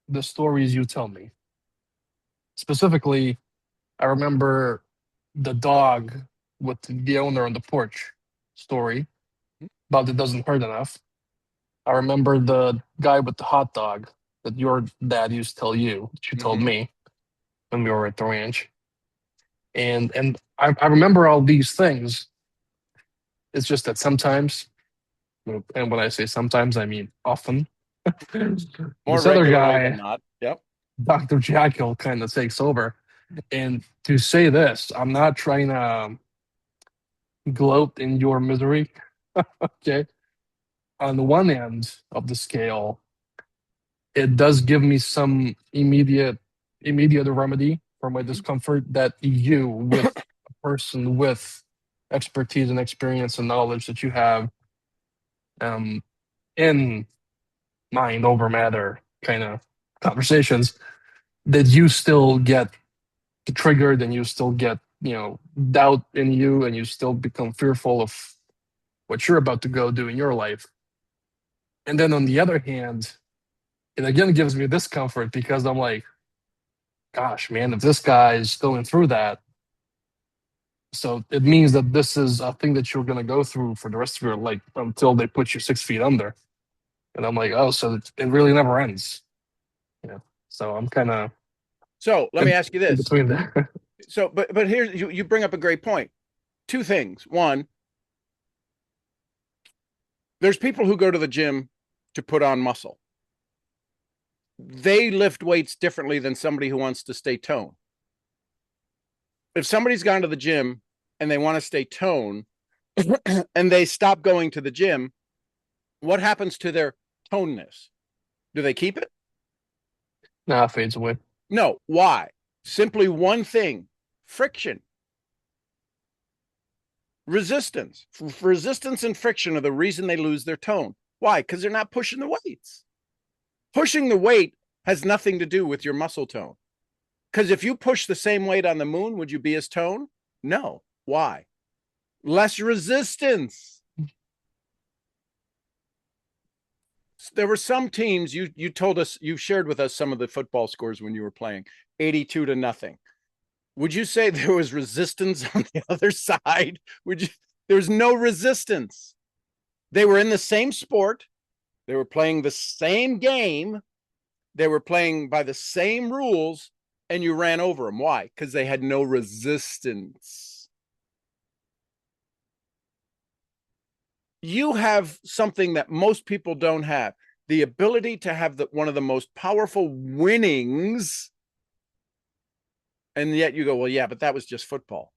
the stories you tell me. Specifically, I remember the dog with the owner on the porch story about it doesn't hurt enough. I remember the guy with the hot dog that your dad used to tell you, that you told me when we were at the ranch. And I remember all these things. It's just that sometimes, and when I say sometimes, I mean often, More this other regularly than guy, not. Yep. Dr. Jekyll, kind of takes over. And to say this, I'm not trying to gloat in your misery. Okay. On the one end of the scale, it does give me some immediate remedy for my discomfort that you, with a person with expertise and experience and knowledge that you have um, in mind over matter kind of conversations, that you still get triggered and you still get, doubt in you and you still become fearful of what you're about to go do in your life. And then on the other hand, it again gives me discomfort because I'm like, gosh, man, if this guy is going through that, so it means that this is a thing that you're going to go through for the rest of your life until they put you 6 feet under. And I'm like, oh, so it really never ends. So I'm kind of So let me ask you in this. between there. So, but here's you bring up a great point. Two things. One, there's people who go to the gym to put on muscle. They lift weights differently than somebody who wants to stay toned. If somebody's gone to the gym and they want to stay toned and they stop going to the gym, what happens to their toneness? Do they keep it? Nah, it fades away. No. Why? Simply one thing: friction. Resistance. Resistance and friction are the reason they lose their tone. Why? Because they're not pushing the weights. Pushing the weight has nothing to do with your muscle tone. Because if you push the same weight on the moon, would you be as toned? No. Why? Less resistance. There were some teams you told us, you shared with us some of the football scores when you were playing, 82 to nothing. Would you say there was resistance on the other side? Would you? There's no resistance. They were in the same sport. They were playing the same game. They were playing by the same rules, and you ran over them. Why? Because they had no resistance. You have something that most people don't have: the ability to have one of the most powerful winnings. And yet you go, well, yeah, but that was just football.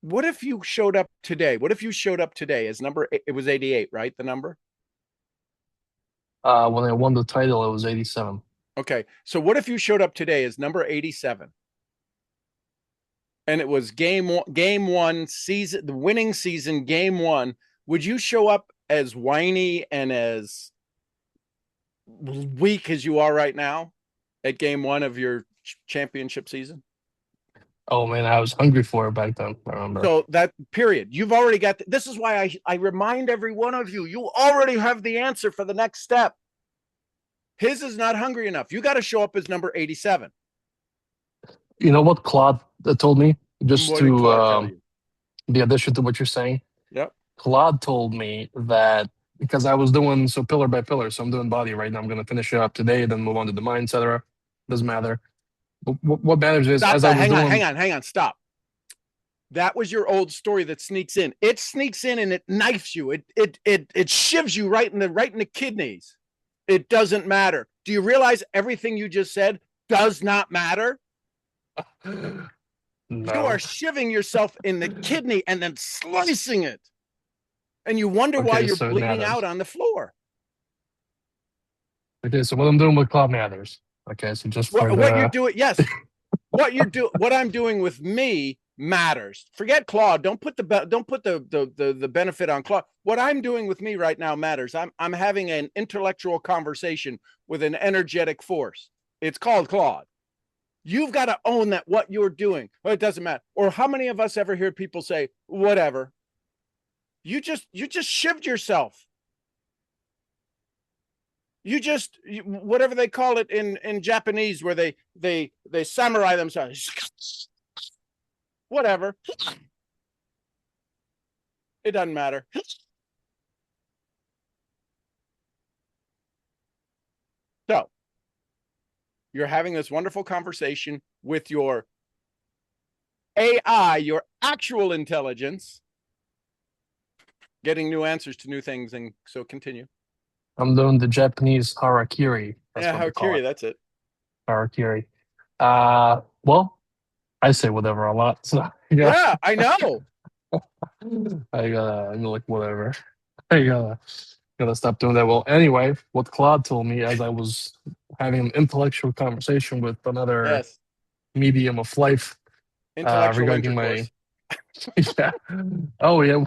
What if you showed up today? What if you showed up today as number, it was 88, right? The number? When I won the title, it was 87. Okay. So what if you showed up today as number 87 and it was game one season, the winning season, game one? Would you show up as whiny and as weak as you are right now at game one of your championship season? Oh man, I was hungry for it back then. I remember. So that period, you've already got, this is why I remind every one of you, you already have the answer for the next step. His is not hungry enough. You got to show up as number 87. You know what Claude told me? Just What did to Claude tell you? be addition to what you're saying. Yep. Claude told me that because I was doing so pillar by pillar, so I'm doing body right now. I'm going to finish it up today, then move on to the mind, etc. Doesn't matter. But what matters is Stop as I that. was doing. Hang on. Stop. That was your old story that sneaks in. It sneaks in and it knifes you. It shivs you right in the kidneys. It doesn't matter. Do you realize everything you just said does not matter? You are No. shivving yourself in the kidney and then slicing it. And you wonder why Okay, you're so it bleeding out matters. on the floor. Okay, so what I'm doing with Claude matters. Okay, so just for What you're the doing, yes. What I'm doing with me matters. Forget Claude. Don't put the benefit on Claude. What I'm doing with me right now matters. I'm having an intellectual conversation with an energetic force. It's called Claude. You've got to own that what you're doing. Well, it doesn't matter. Or how many of us ever hear people say, whatever? You just shivved yourself. Whatever they call it in Japanese, where they samurai themselves. Whatever. It doesn't matter. So you're having this wonderful conversation with your AI, your actual intelligence, getting new answers to new things. And so continue. I'm doing the Japanese harakiri. That's Yeah, what how they call it. curious. That's it. Harakiri. Well, I say whatever a lot. So yeah, Yeah, I know. I'm like whatever. I gotta stop doing that. Well, anyway, what Claude told me as I was having an intellectual conversation with another Yes. medium of life Intellectual regarding my intercourse. yeah. Oh yeah,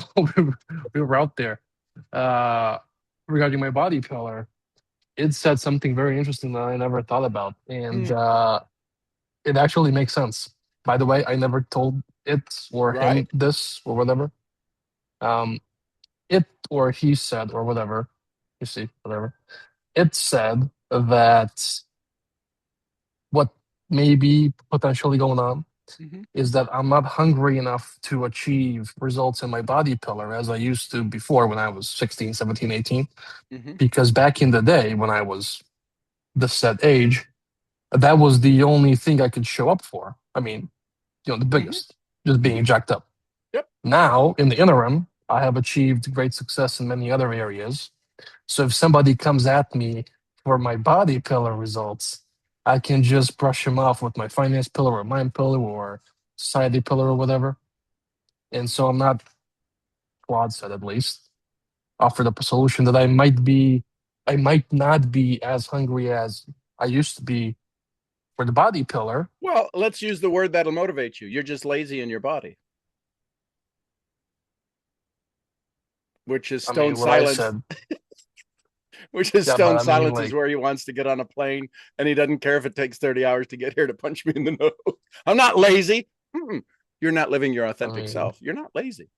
we were out there. Uh, regarding my body color, it said something very interesting that I never thought about, and Mm, it actually makes sense. By the way, I never told it or him right? this or whatever. Um, it or he said or whatever. You see, whatever. It said that what may be potentially going on Mm-hmm. is that I'm not hungry enough to achieve results in my body pillar as I used to before when I was 16, 17, 18. Mm-hmm. Because back in the day when I was this said age, that was the only thing I could show up for. I mean, the Hmm. biggest, just being jacked up. Yep. Now, in the interim, I have achieved great success in many other areas. So if somebody comes at me for my body pillar results, I can just brush him off with my finance pillar or mind pillar or society pillar or whatever. And so I'm not, Claude said at least, offered up a solution that I might not be as hungry as I used to be for the body pillar. Well, let's use the word that'll motivate you. You're just lazy in your body, which is I stone mean, what I silence. said, Which is yeah, but stone I mean, silence is like, where he wants to get on a plane and he doesn't care if it takes 30 hours to get here to punch me in the nose. I'm not lazy. Mm-mm. You're not living your I authentic mean, self. You're not lazy.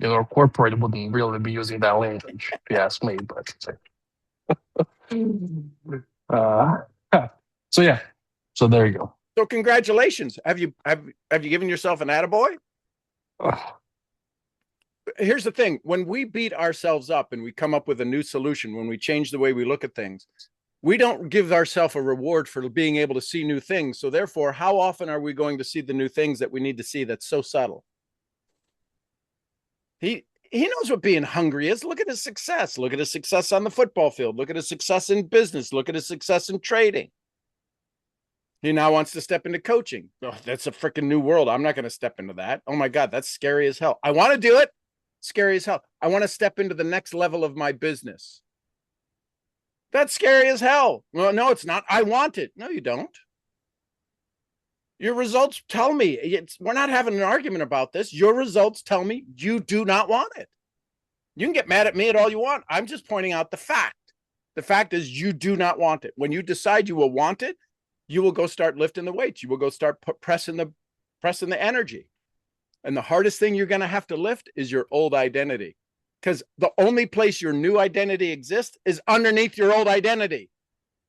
corporate wouldn't really be using that language, if you ask me. But uh, so yeah, so there you go. So congratulations. Have you given yourself an attaboy? Ugh. Here's the thing. When we beat ourselves up and we come up with a new solution, when we change the way we look at things, we don't give ourselves a reward for being able to see new things. So therefore, how often are we going to see the new things that we need to see that's so subtle? He knows what being hungry is. Look at his success. Look at his success on the football field. Look at his success in business. Look at his success in trading. He now wants to step into coaching. Oh, that's a freaking new world. I'm not going to step into that. Oh my God, that's scary as hell. I want to do it. Scary as hell. I want to step into the next level of my business. That's scary as hell. Well, no, it's not. I want it. No, you don't. Your results tell me. We're not having an argument about this. Your results tell me you do not want it. You can get mad at me at all you want. I'm just pointing out the fact. The fact is you do not want it. When you decide you will want it, you will go start lifting the weights. You will go start pressing the energy. And the hardest thing you're going to have to lift is your old identity. Because the only place your new identity exists is underneath your old identity.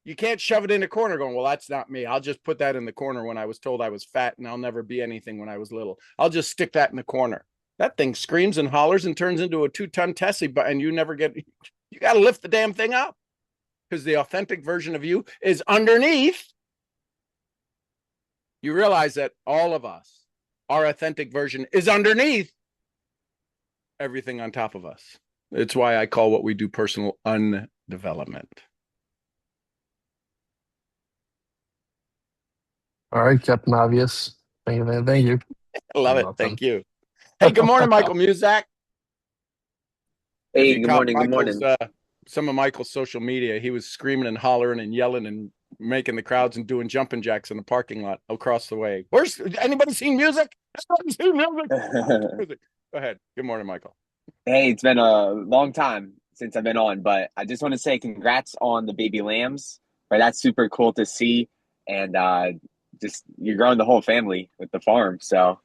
You can't shove it in a corner going, well, that's not me. I'll just put that in the corner when I was told I was fat and I'll never be anything when I was little. I'll just stick that in the corner. That thing screams and hollers and turns into a 2-ton Tessie, and you never get, you got to lift the damn thing up because the authentic version of you is underneath. You realize that all of us, our authentic version is underneath everything on top of us. It's why I call what we do personal undevelopment. All right, Captain Obvious. Thank you, man. Thank you. I love You're it. welcome. Thank you. Hey, good morning, Michael Muzak. If Hey, you good caught morning. Good Michael's morning. some of Michael's social media, he was screaming and hollering and yelling and making the crowds and doing jumping jacks in the parking lot across the way. Where's anybody seen music? Anybody seen music? Music. Go ahead. Good morning, Michael. Hey, it's been a long time since I've been on, but I just want to say congrats on the baby lambs. Right, that's super cool to see, and just you're growing the whole family with the farm, so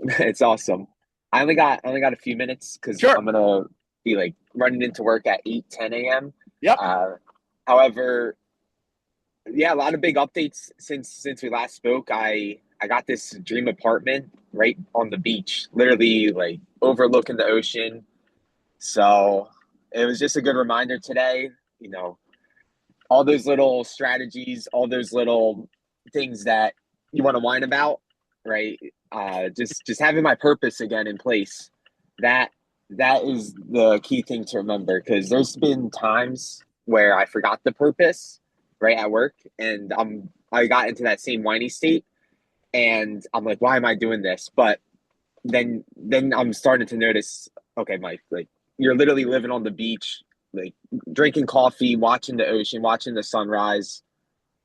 it's awesome. I only got a few minutes because Sure. I'm gonna be like running into work at 8:10 a.m. Yep. Uh, however, yeah, a lot of big updates since we last spoke. I got this dream apartment right on the beach, literally like overlooking the ocean. So it was just a good reminder today, you know, all those little strategies, all those little things that you want to whine about, right? Just having my purpose again in place. That that is the key thing to remember because there's been times where I forgot the purpose right at work, and I got into that same whiny state, and I'm like, why am I doing this? But then I'm starting to notice, okay, Mike, like you're literally living on the beach, like drinking coffee, watching the ocean, watching the sunrise.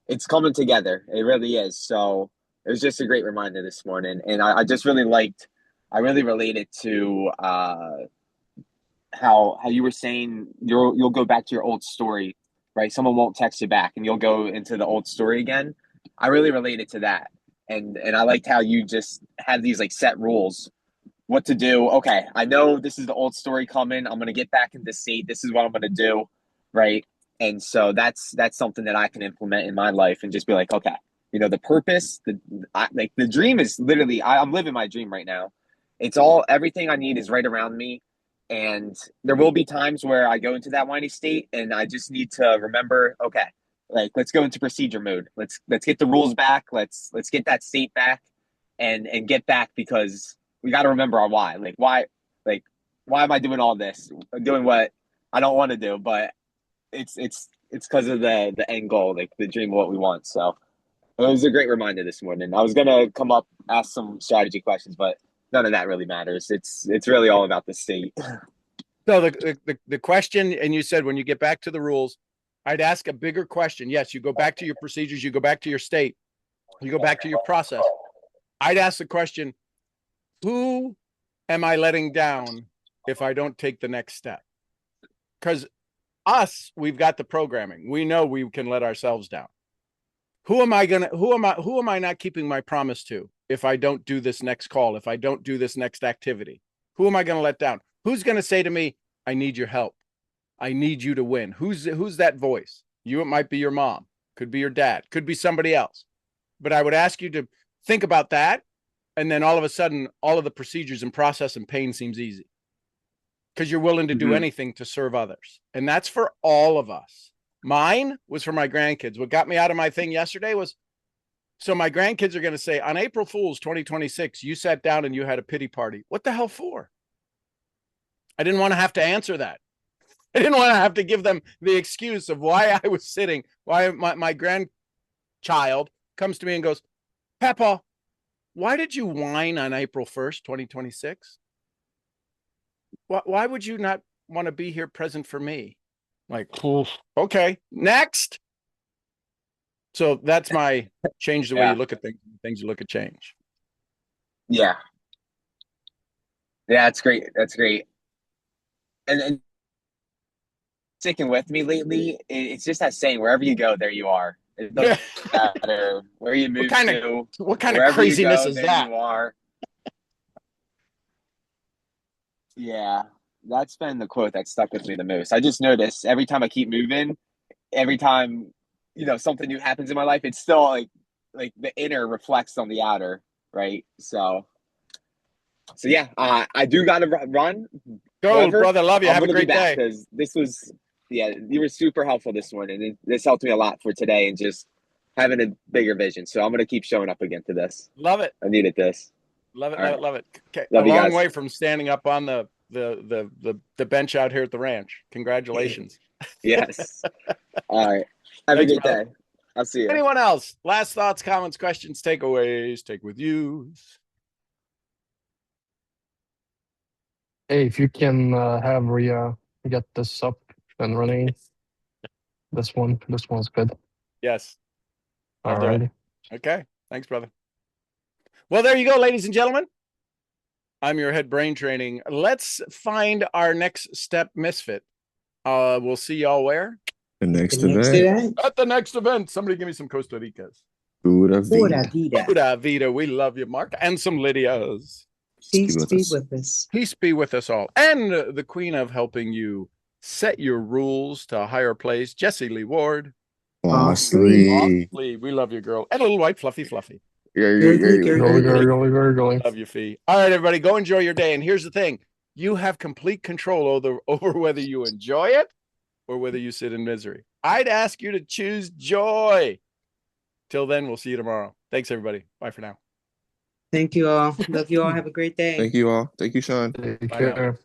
It's coming together. It really is. So it was just a great reminder this morning, and I just really liked. I really related to how you were saying you'll go back to your old story, right? Someone won't text you back, and you'll go into the old story again. I really related to that, and I liked how you just had these like set rules what to do. Okay, I know this is the old story coming. I'm gonna get back in this state. This is what I'm gonna do, right? And so that's something that I can implement in my life and just be like, okay, the purpose, like the dream is literally I'm living my dream right now. It's all everything I need is right around me, and there will be times where I go into that whiny state, and I just need to remember, okay, like let's go into procedure mode. Let's get the rules back. Let's get that state back and get back, because we got to remember our why. Like why am I doing all this? I'm doing what I don't want to do, but it's because of the end goal, like the dream of what we want. So it was a great reminder this morning. I was gonna come up, ask some strategy questions, but none of that really matters. It's really all about the state. So the question, and you said when you get back to the rules, I'd ask a bigger question. Yes, you go back to your procedures, you go back to your state, you go back to your process. I'd ask the question, who am I letting down if I don't take the next step? Because we've got the programming. We know we can let ourselves down. Who am I not keeping my promise to if I don't do this next call, if I don't do this next activity? Who am I going to let down? Who's going to say to me, I need your help. I need you to win. Who's that voice? It might be your mom, could be your dad, could be somebody else. But I would ask you to think about that. And then all of a sudden, all of the procedures and process and pain seems easy because you're willing to do anything to serve others. And that's for all of us. Mine was for my grandkids. What got me out of my thing yesterday was, so my grandkids are going to say, on April Fool's 2026, you sat down and you had a pity party. What the hell for? I didn't want to have to answer that. I didn't want to have to give them the excuse of why I was sitting, why my grandchild comes to me and goes, Papa, why did you whine on April 1st, 2026? Why would you not want to be here present for me? Like, okay, next. So that's my change the way you look at things you look at change. Yeah. Yeah, that's great. That's great. And sticking with me lately, it's just that saying, wherever you go, there you are. It doesn't matter where you move to. What kind of craziness is that? You are. Yeah, that's been the quote that stuck with me the most. I just noticed every time I keep moving, every time, something new happens in my life, it's still like the inner reflects on the outer, right? So yeah, I do got to run. Go, however, brother. Love you. Have a great day. Because this was, you were super helpful this morning. This helped me a lot for today and just having a bigger vision. So I'm going to keep showing up again to this. Love it. I needed this. Love it. Love it. Okay. Love a long guys. way from standing up on the bench out here at the ranch. Congratulations. Yes. All right. Have a good day. I'll see you. Anyone else? Last thoughts, comments, questions, takeaways, take with you. Hey, if you can have Rhea get this up and running, this one's good. Yes. All right. Okay. Thanks, brother. Well, there you go, ladies and gentlemen. I'm your head brain training. Let's find our next step misfit. We'll see y'all where? The next event. At the next event. Somebody give me some Costa Ricas. Pura vida. Pura vida. We love you, Mark. And some Lydias. Peace be with us. Peace be with us all. And the queen of helping you set your rules to a higher place, Jessie Lee Ward. Bosley. We love you, girl. And a little white fluffy. Going. Love you, Fee. All right, everybody, go enjoy your day. And here's the thing. You have complete control over whether you enjoy it or whether you sit in misery. I'd ask you to choose joy. Till then, we'll see you tomorrow. Thanks, everybody. Bye for now. Thank you all. Love you all. Have a great day. Thank you all. Thank you, Sean. Take Bye care. now.